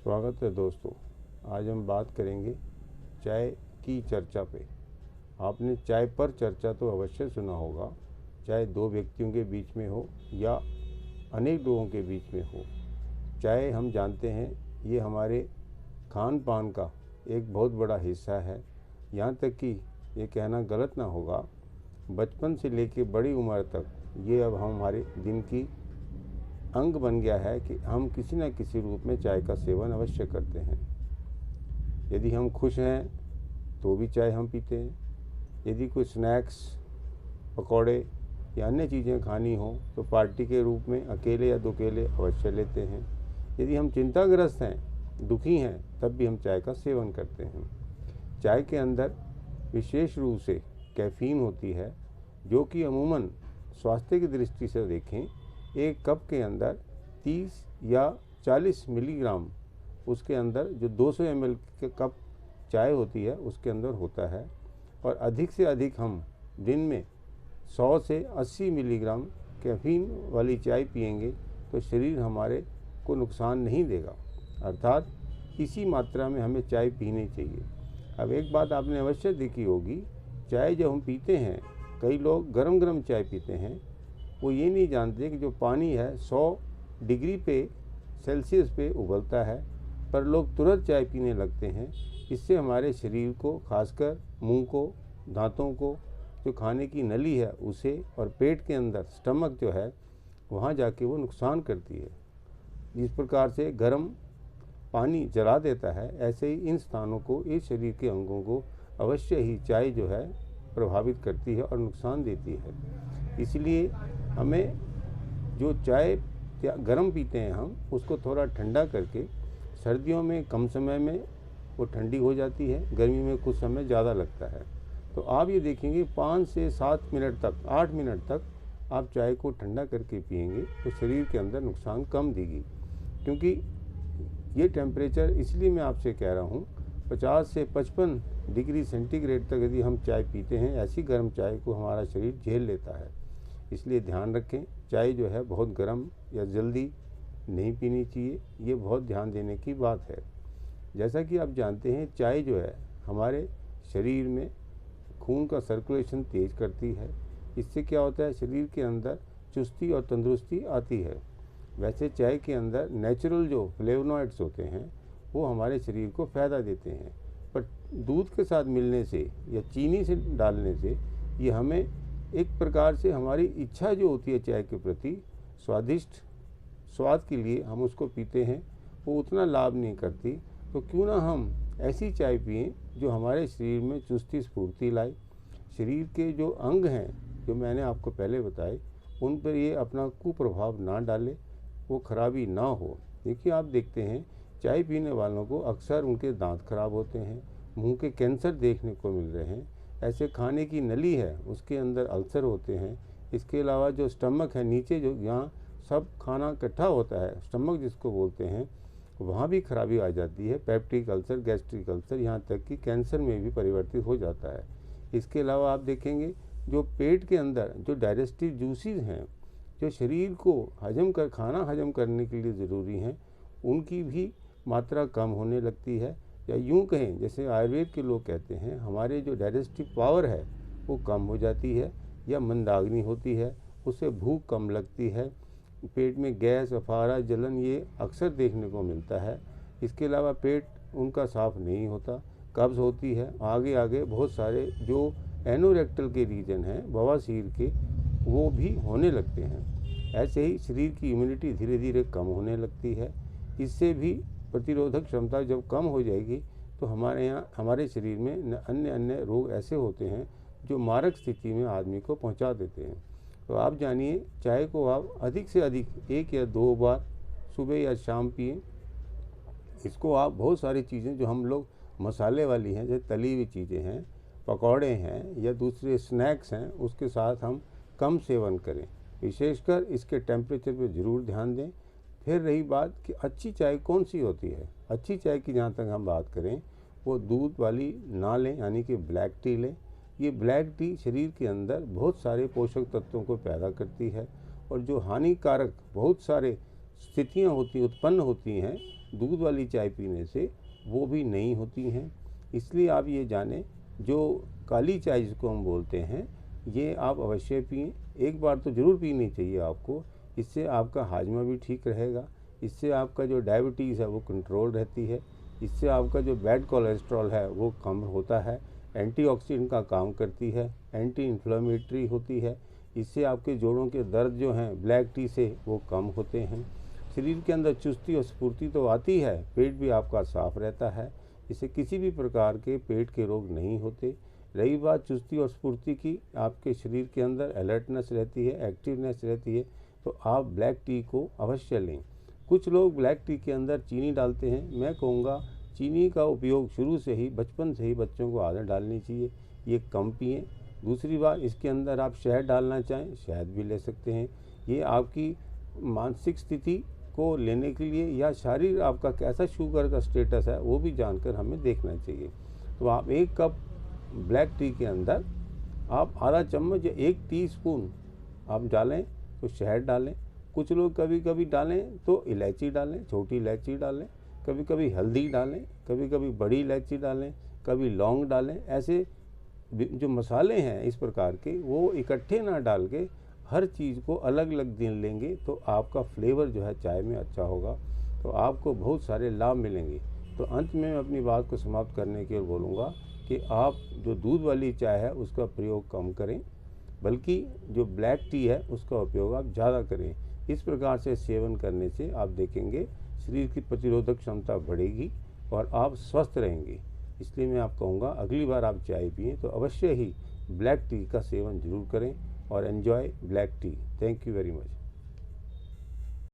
स्वागत है दोस्तों। आज हम बात करेंगे चाय की चर्चा पे। आपने चाय पर चर्चा तो अवश्य सुना होगा, चाहे दो व्यक्तियों के बीच में हो या अनेक लोगों के बीच में हो। चाय हम जानते हैं ये हमारे खान पान का एक बहुत बड़ा हिस्सा है। यहाँ तक कि ये कहना गलत ना होगा, बचपन से लेकर बड़ी उम्र तक ये अब हमारे दिन की अंग बन गया है कि हम किसी न किसी रूप में चाय का सेवन अवश्य करते हैं। यदि हम खुश हैं तो भी चाय हम पीते हैं। यदि कोई स्नैक्स, पकौड़े या अन्य चीज़ें खानी हो तो पार्टी के रूप में अकेले या दुकेले अवश्य लेते हैं। यदि हम चिंताग्रस्त हैं, दुखी हैं, तब भी हम चाय का सेवन करते हैं। चाय के अंदर विशेष रूप से कैफ़ीन होती है, जो कि अमूमन स्वास्थ्य की दृष्टि से देखें एक कप के अंदर 30 या 40 मिलीग्राम उसके अंदर जो 200 ml के कप चाय होती है उसके अंदर होता है। और अधिक से अधिक हम दिन में 100 से 80 मिलीग्राम कैफ़ीन वाली चाय पिएंगे तो शरीर हमारे को नुकसान नहीं देगा। अर्थात इसी मात्रा में हमें चाय पीनी चाहिए। अब एक बात आपने अवश्य देखी होगी, चाय जब हम पीते हैं, कई लोग गरम गरम चाय पीते हैं। वो ये नहीं जानते कि जो पानी है 100 डिग्री पे सेल्सियस पे उबलता है, पर लोग तुरंत चाय पीने लगते हैं। इससे हमारे शरीर को, खासकर मुंह को, दांतों को, जो खाने की नली है उसे, और पेट के अंदर स्टमक जो है वहाँ जाके वो नुकसान करती है। जिस प्रकार से गर्म पानी जला देता है, ऐसे ही इन स्थानों को, इस शरीर के अंगों को अवश्य ही चाय जो है प्रभावित करती है और नुकसान देती है। इसलिए हमें जो चाय गर्म पीते हैं हम उसको थोड़ा ठंडा करके, सर्दियों में कम समय में वो ठंडी हो जाती है, गर्मी में कुछ समय ज़्यादा लगता है। तो आप ये देखेंगे 5 से 7 मिनट तक, 8 मिनट तक आप चाय को ठंडा करके पिएंगे तो शरीर के अंदर नुकसान कम देगी। क्योंकि ये टेम्परेचर इसलिए मैं आपसे कह रहा हूँ, 50 से 55 डिग्री सेंटीग्रेड तक यदि हम चाय पीते हैं, ऐसी गर्म चाय को हमारा शरीर झेल लेता है। इसलिए ध्यान रखें, चाय जो है बहुत गर्म या जल्दी नहीं पीनी चाहिए। ये बहुत ध्यान देने की बात है। जैसा कि आप जानते हैं, चाय जो है हमारे शरीर में खून का सर्कुलेशन तेज करती है। इससे क्या होता है, शरीर के अंदर चुस्ती और तंदुरुस्ती आती है। वैसे चाय के अंदर नेचुरल जो फ्लेवोनॉइड्स होते हैं वो हमारे शरीर को फ़ायदा देते हैं, पर दूध के साथ मिलने से या चीनी से डालने से ये हमें एक प्रकार से हमारी इच्छा जो होती है चाय के प्रति, स्वादिष्ट स्वाद के लिए हम उसको पीते हैं, वो उतना लाभ नहीं करती। तो क्यों ना हम ऐसी चाय पिएं जो हमारे शरीर में चुस्ती स्फूर्ति लाए। शरीर के जो अंग हैं जो मैंने आपको पहले बताए, उन पर ये अपना कुप्रभाव ना डाले, वो खराबी ना हो। देखिए, आप देखते हैं चाय पीने वालों को अक्सर उनके दांत खराब होते हैं, मुंह के कैंसर देखने को मिल रहे हैं। ऐसे खाने की नली है उसके अंदर अल्सर होते हैं। इसके अलावा जो स्टमक है नीचे, जो यहाँ सब खाना इकट्ठा होता है, स्टमक जिसको बोलते हैं, वहाँ भी खराबी आ जाती है। पेप्टिक अल्सर, गैस्ट्रिक अल्सर, यहाँ तक कि कैंसर में भी परिवर्तित हो जाता है। इसके अलावा आप देखेंगे जो पेट के अंदर जो डाइजेस्टिव जूसेस हैं, जो शरीर को खाना हजम करने के लिए ज़रूरी हैं, उनकी भी मात्रा कम होने लगती है। या यूँ कहें, जैसे आयुर्वेद के लोग कहते हैं, हमारे जो डाइजेस्टिव पावर है वो कम हो जाती है या मंदाग्नि होती है, उससे भूख कम लगती है, पेट में गैस, अफारा, जलन ये अक्सर देखने को मिलता है। इसके अलावा पेट उनका साफ़ नहीं होता, कब्ज़ होती है। आगे आगे बहुत सारे जो एनोरेक्टल के रीजन हैं, बवासीर के, वो भी होने लगते हैं। ऐसे ही शरीर की इम्यूनिटी धीरे धीरे कम होने लगती है। इससे भी प्रतिरोधक क्षमता जब कम हो जाएगी तो हमारे शरीर में अन्य अन्य रोग ऐसे होते हैं जो मारक स्थिति में आदमी को पहुंचा देते हैं। तो आप जानिए, चाय को आप अधिक से अधिक 1 या 2 बार सुबह या शाम पिएं। इसको आप बहुत सारी चीज़ें जो हम लोग मसाले वाली हैं, जैसे तली हुई चीज़ें हैं, पकौड़े हैं या दूसरे स्नैक्स हैं, उसके साथ हम कम सेवन करें। विशेषकर इसके टेम्परेचर पर ज़रूर ध्यान दें। फिर रही बात कि अच्छी चाय कौन सी होती है। अच्छी चाय की जहाँ तक हम बात करें, वो दूध वाली ना लें, यानी कि ब्लैक टी लें। ये ब्लैक टी शरीर के अंदर बहुत सारे पोषक तत्वों को पैदा करती है, और जो हानिकारक बहुत सारे स्थितियाँ उत्पन्न होती हैं दूध वाली चाय पीने से वो भी नहीं होती हैं। इसलिए आप ये जानें, जो काली चाय जिसको हम बोलते हैं, ये आप अवश्य पिएं। एक बार तो ज़रूर पीनी चाहिए आपको। इससे आपका हाजमा भी ठीक रहेगा, इससे आपका जो डायबिटीज़ है वो कंट्रोल रहती है, इससे आपका जो बैड कोलेस्ट्रॉल है वो कम होता है, एंटीऑक्सीडेंट का काम करती है, एंटी इन्फ्लेमेटरी होती है। इससे आपके जोड़ों के दर्द जो हैं ब्लैक टी से वो कम होते हैं। शरीर के अंदर चुस्ती और स्फूर्ति तो आती है, पेट भी आपका साफ रहता है, इससे किसी भी प्रकार के पेट के रोग नहीं होते। रही बात चुस्ती और स्फूर्ति की, आपके शरीर के अंदर अलर्टनेस रहती है, एक्टिवनेस रहती है, तो आप ब्लैक टी को अवश्य लें। कुछ लोग ब्लैक टी के अंदर चीनी डालते हैं। मैं कहूँगा चीनी का उपयोग शुरू से ही, बचपन से ही बच्चों को आदत डालनी चाहिए, ये कम पिएं। दूसरी बात, इसके अंदर आप शहद डालना चाहें, शहद भी ले सकते हैं। ये आपकी मानसिक स्थिति को लेने के लिए, या शारीरिक आपका कैसा शुगर का स्टेटस है वो भी जानकर हमें देखना चाहिए। तो आप 1 कप ब्लैक टी के अंदर आप आधा चम्मच या 1 टीस्पून आप डालें तो शहद डालें। कुछ लोग कभी कभी डालें तो इलायची डालें, छोटी इलायची डालें, कभी कभी हल्दी डालें, कभी कभी बड़ी इलायची डालें, कभी लौंग डालें। ऐसे जो मसाले हैं इस प्रकार के, वो इकट्ठे ना डाल के हर चीज़ को अलग अलग दिन लेंगे तो आपका फ्लेवर जो है चाय में अच्छा होगा, तो आपको बहुत सारे लाभ मिलेंगे। तो अंत में मैं अपनी बात को समाप्त करने के लिए बोलूँगा कि आप जो दूध वाली चाय है उसका प्रयोग कम करें, बल्कि जो ब्लैक टी है उसका उपयोग आप ज़्यादा करें। इस प्रकार से सेवन करने से आप देखेंगे शरीर की प्रतिरोधक क्षमता बढ़ेगी और आप स्वस्थ रहेंगे। इसलिए मैं आप कहूँगा अगली बार आप चाय पिएं तो अवश्य ही ब्लैक टी का सेवन ज़रूर करें और enjoy black T. Thank you very much.